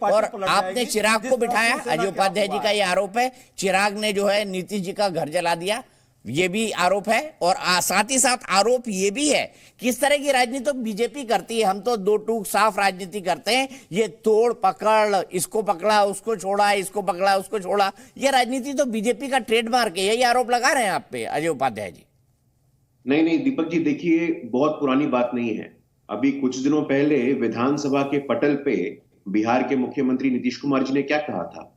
और आपने चिराग को बिठाया। अजय उपाध्याय जी का ये आरोप है, चिराग ने जो है नीतीश जी का घर जला दिया, ये भी आरोप है। और साथ ही साथ आरोप ये भी है कि इस तरह की राजनीति तो बीजेपी करती है, हम तो दो टूक साफ राजनीति करते हैं, ये तोड़ पकड़, इसको पकड़ा उसको छोड़ा, इसको पकड़ा उसको छोड़ा, ये राजनीति तो बीजेपी का ट्रेडमार्क है। यही आरोप लगा रहे हैं आप पे अजय उपाध्याय जी। नहीं नहीं दीपक जी, देखिए बहुत पुरानी बात नहीं है। अभी कुछ दिनों पहले विधानसभा के पटल पे बिहार के मुख्यमंत्री नीतीश कुमार जी ने क्या कहा था?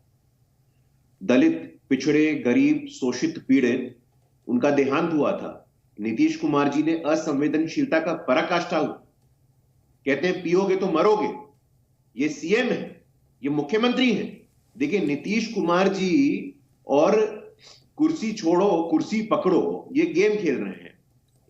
दलित, पिछड़े, गरीब, शोषित, पीड़ित, उनका देहांत हुआ था। नीतीश कुमार जी ने असंवेदनशीलता का पराकाष्ठा, कहते हैं पियोगे तो मरोगे। ये सीएम है, ये मुख्यमंत्री है। देखिए नीतीश कुमार जी और कुर्सी छोड़ो कुर्सी पकड़ो ये गेम खेल रहे हैं।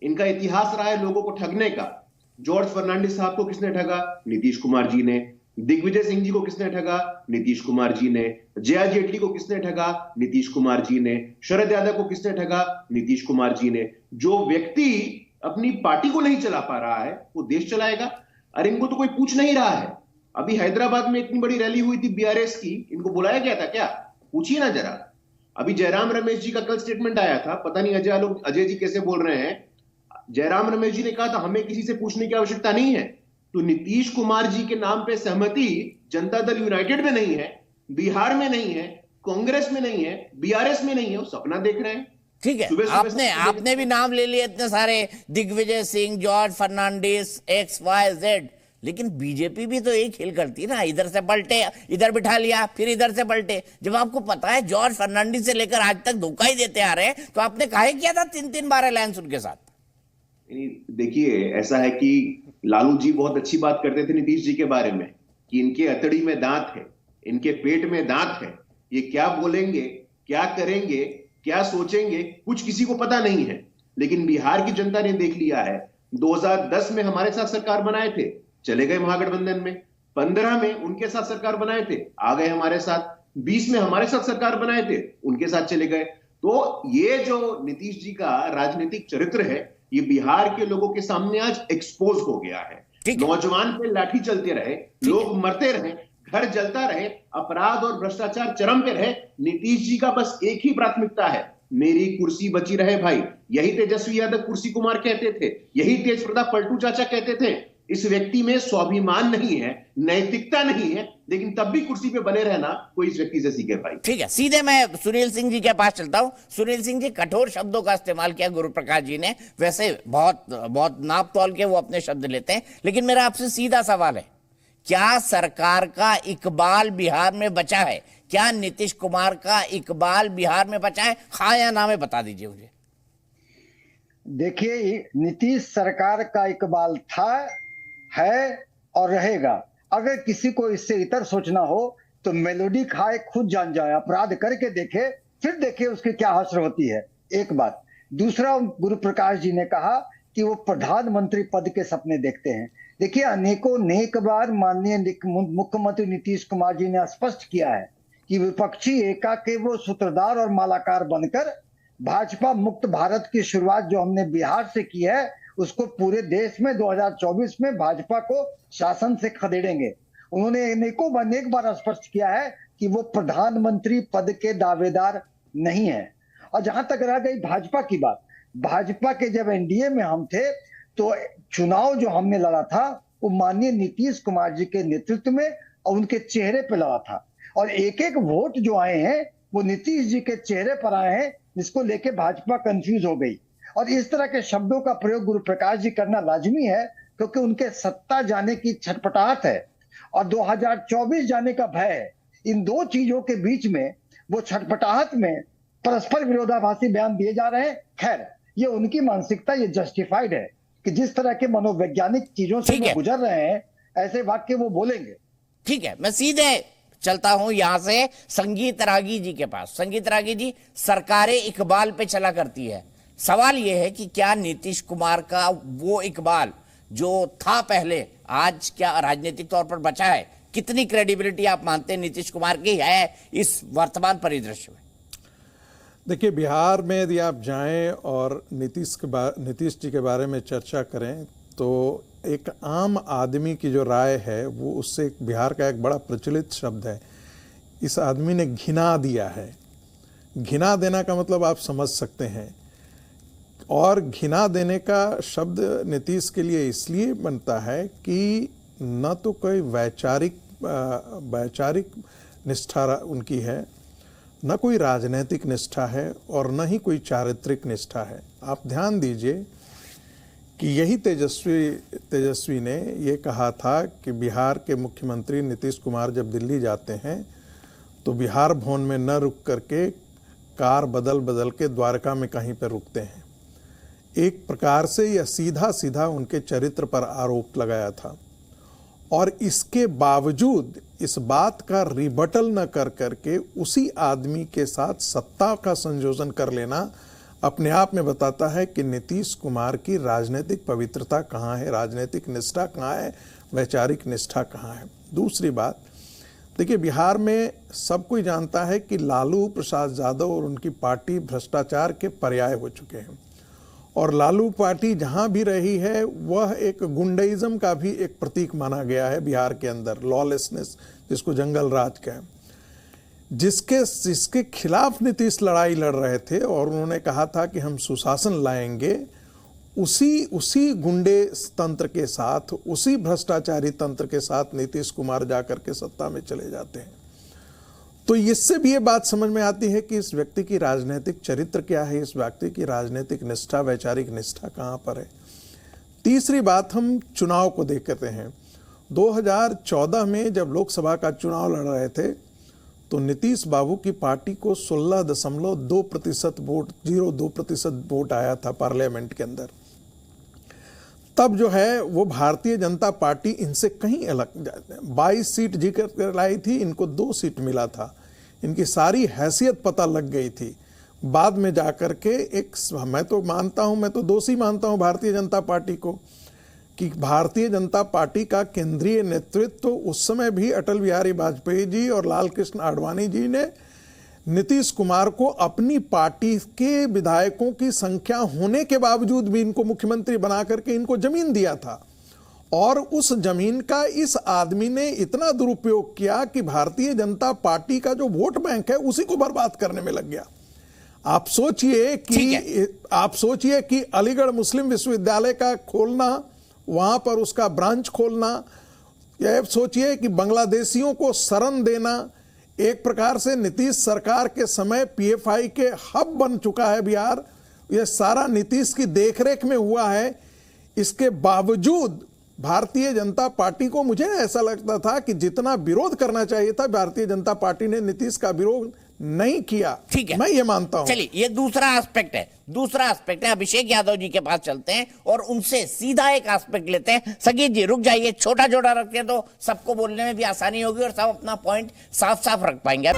इनका इतिहास रहा है लोगों को ठगने का। जॉर्ज फर्नांडिस साहब को किसने ठगा? नीतीश कुमार जी ने। दिग्विजय सिंह जी को किसने ठगा? नीतीश कुमार जी ने। जया जेटली को किसने ठगा? नीतीश कुमार जी ने। शरद यादव को किसने ठगा? नीतीश कुमार जी ने। जो व्यक्ति अपनी पार्टी को नहीं चला पा रहा है वो देश चलाएगा? अरे इनको तो कोई पूछ नहीं रहा है। अभी हैदराबाद में इतनी बड़ी रैली हुई थी बीआरएस की, इनको बुलाया गया था क्या? पूछिए ना जरा। अभी जयराम रमेश जी का कल स्टेटमेंट आया था, पता नहीं अजय जी कैसे बोल रहे हैं। जयराम रमेश जी ने कहा था हमें किसी से पूछने की आवश्यकता नहीं है। तो नीतीश कुमार जी के नाम पे सहमति जनता दल यूनाइटेड में नहीं है, बिहार में नहीं है, कांग्रेस में नहीं है, बीआरएस में नहीं है, वो सपना देख रहे हैं। ठीक है, आपने भी नाम ले लिए इतने सारे, Digvijay Singh, George Fernandes, X Y Z, लेकिन बीजेपी भी तो एक खेल करती है ना, इधर से पलटे, इधर बिठा लिया, फिर इधर से पलटे। जब आपको पता है जॉर्ज फर्नांडिस से लेकर आज तक धोखा ही देते आ रहे हैं, तो आपने काहे किया था 3-3 बार अलायंस उनके साथ? देखिए ऐसा है कि लालू जी बहुत अच्छी बात करते थे नीतीश जी के बारे में कि इनके अतड़ी में दांत है, इनके पेट में दांत है, ये क्या बोलेंगे, क्या करेंगे, क्या सोचेंगे, कुछ किसी को पता नहीं है। लेकिन बिहार की जनता ने देख लिया है। 2010 में हमारे साथ सरकार बनाए थे, चले गए महागठबंधन में। 15 में उनके साथ सरकार बनाए थे, आ गए हमारे साथ। 20 में हमारे साथ सरकार बनाए थे, उनके साथ चले गए। तो ये जो नीतीश जी का राजनीतिक चरित्र है, ये बिहार के लोगों के सामने आज एक्सपोज हो गया है। नौजवान पे लाठी चलते रहे, लोग मरते रहे, घर जलता रहे, अपराध और भ्रष्टाचार चरम पे रहे। नीतीश जी का बस एक ही प्राथमिकता है, मेरी कुर्सी बची रहे भाई। यही तेजस्वी यादव कुर्सी कुमार कहते थे, यही तेज प्रताप पलटू चाचा कहते थे। इस व्यक्ति में स्वाभिमान नहीं है, नैतिकता नहीं है, लेकिन तब भी कुर्सी पे बने रहना कोई इस व्यक्ति से सीखे भाई। ठीक है, सीधे मैं सुनील सिंह जी के पास चलता हूं। सुनील सिंह जी, कठोर शब्दों का इस्तेमाल किया गुरु प्रकाश जी ने, वैसे बहुत नाप तौल के वो अपने शब्द लेते हैं, लेकिन मेरा आपसे सीधा सवाल है, क्या सरकार का इकबाल बिहार में बचा है? क्या नीतीश कुमार का इकबाल बिहार में बचा है? हाँ या ना में बता दीजिए मुझे। देखिए, नीतीश सरकार का इकबाल था, है और रहेगा। अगर किसी को इससे इतर सोचना हो तो मेलोडी खाए खुद जान जाए, अपराध करके देखे, फिर देखे उसकी क्या हश्र होती है। एक बात। दूसरा, गुरु प्रकाश जी ने कहा कि वो प्रधानमंत्री पद के सपने देखते हैं। देखिए, अनेकों नेक बार माननीय मुख्यमंत्री नीतीश कुमार जी ने स्पष्ट किया है कि विपक्षी एका के वो सूत्रधार और मालाकार बनकर भाजपा मुक्त भारत की शुरुआत जो हमने बिहार से की है, उसको पूरे देश में 2024 में भाजपा को शासन से खदेड़ेंगे। उन्होंने अनेक बार स्पष्ट किया है कि वो प्रधानमंत्री पद के दावेदार नहीं है। और जहां तक रह गई भाजपा की बात, भाजपा के जब एनडीए में हम थे तो चुनाव जो हमने लड़ा था वो माननीय नीतीश कुमार जी के नेतृत्व में और उनके चेहरे पर लड़ा था। और एक एक वोट जो आए हैं वो नीतीश जी के चेहरे पर आए हैं, जिसको लेके भाजपा कंफ्यूज हो गई। और इस तरह के शब्दों का प्रयोग गुरु प्रकाश जी करना लाजमी है, क्योंकि उनके सत्ता जाने की छटपटाहट है और 2024 जाने का भय है। इन दो चीजों के बीच में वो छटपटाहट में परस्पर विरोधाभासी बयान दिए जा रहे हैं। खैर, ये उनकी मानसिकता, ये जस्टिफाइड है कि जिस तरह के मनोवैज्ञानिक चीजों से वो गुजर रहे हैं, ऐसे वाक्य वो बोलेंगे। ठीक है, मैं सीधे चलता हूं यहां से संगीत रागी जी के पास। संगीत रागी जी, सरकारें इकबाल पे चला करती है, सवाल यह है कि क्या नीतीश कुमार का वो इकबाल जो था पहले, आज क्या राजनीतिक तौर पर बचा है? कितनी क्रेडिबिलिटी आप मानते हैं नीतीश कुमार की है इस वर्तमान परिदृश्य में? देखिए, बिहार में यदि आप जाएं और नीतीश जी के बारे में चर्चा करें तो एक आम आदमी की जो राय है वो उससे बिहार का एक बड़ा प्रचलित शब्द है, इस आदमी ने घिना दिया है। घिना देना का मतलब आप समझ सकते हैं, और घिना देने का शब्द नीतीश के लिए इसलिए बनता है कि न तो कोई वैचारिक निष्ठा उनकी है, न कोई राजनैतिक निष्ठा है, और न ही कोई चारित्रिक निष्ठा है। आप ध्यान दीजिए कि यही तेजस्वी ने ये कहा था कि बिहार के मुख्यमंत्री नीतीश कुमार जब दिल्ली जाते हैं तो बिहार भवन में न रुक करके कार बदल बदल के द्वारका में कहीं पर रुकते हैं। एक प्रकार से यह सीधा सीधा उनके चरित्र पर आरोप लगाया था, और इसके बावजूद इस बात का रिबटल न कर करके उसी आदमी के साथ सत्ता का संयोजन कर लेना अपने आप में बताता है कि नीतीश कुमार की राजनीतिक पवित्रता कहाँ है, राजनीतिक निष्ठा कहाँ है, वैचारिक निष्ठा कहाँ है। दूसरी बात, देखिए बिहार में सब कोई जानता है कि लालू प्रसाद यादव और उनकी पार्टी भ्रष्टाचार के पर्याय हो चुके हैं, और लालू पार्टी जहां भी रही है वह एक गुंडाइज्म का भी एक प्रतीक माना गया है बिहार के अंदर, लॉलेसनेस जिसको जंगल राज कहें, जिसके खिलाफ नीतीश लड़ाई लड़ रहे थे और उन्होंने कहा था कि हम सुशासन लाएंगे। उसी गुंडे तंत्र के साथ, उसी भ्रष्टाचारी तंत्र के साथ नीतीश कुमार जाकर के सत्ता में चले जाते हैं। तो इससे भी ये बात समझ में आती है कि इस व्यक्ति की राजनीतिक चरित्र क्या है, इस व्यक्ति की राजनीतिक निष्ठा, वैचारिक निष्ठा कहाँ पर है। तीसरी बात, हम चुनाव को देखते हैं। 2014 में जब लोकसभा का चुनाव लड़ रहे थे तो नीतीश बाबू की पार्टी को 16.2% वोट, 0.2% वोट आया था पार्लियामेंट के अंदर। तब जो है वो भारतीय जनता पार्टी इनसे कहीं अलग, 22 सीट जीत लाई थी, इनको 2 सीट मिला था। इनकी सारी हैसियत पता लग गई थी। बाद में जाकर के मैं तो दोषी मानता हूं भारतीय जनता पार्टी को, कि भारतीय जनता पार्टी का केंद्रीय नेतृत्व तो उस समय भी अटल बिहारी वाजपेयी जी और लाल कृष्ण आडवाणी जी ने नीतीश कुमार को अपनी पार्टी के विधायकों की संख्या होने के बावजूद भी इनको मुख्यमंत्री बना करके इनको जमीन दिया था, और उस जमीन का इस आदमी ने इतना दुरुपयोग किया कि भारतीय जनता पार्टी का जो वोट बैंक है उसी को बर्बाद करने में लग गया। आप सोचिए कि अलीगढ़ मुस्लिम विश्वविद्यालय का खोलना, वहां पर उसका ब्रांच खोलना, यह सोचिए कि बांग्लादेशियों को शरण देना, एक प्रकार से नीतीश सरकार के समय पीएफआई के हब बन चुका है बिहार। यह सारा नीतीश की देखरेख में हुआ है। इसके बावजूद भारतीय जनता पार्टी को, मुझे ऐसा लगता था कि जितना विरोध करना चाहिए था भारतीय जनता पार्टी ने नीतीश का विरोध नहीं किया। ठीक है, मैं ये मानता हूं। चलिए, ये दूसरा एस्पेक्ट है। अभिषेक यादव जी के पास चलते हैं और उनसे सीधा एक एस्पेक्ट लेते हैं। सगीत जी रुक जाइए, छोटा छोटा रखते हैं तो सबको बोलने में भी आसानी होगी और सब अपना पॉइंट साफ साफ रख पाएंगे।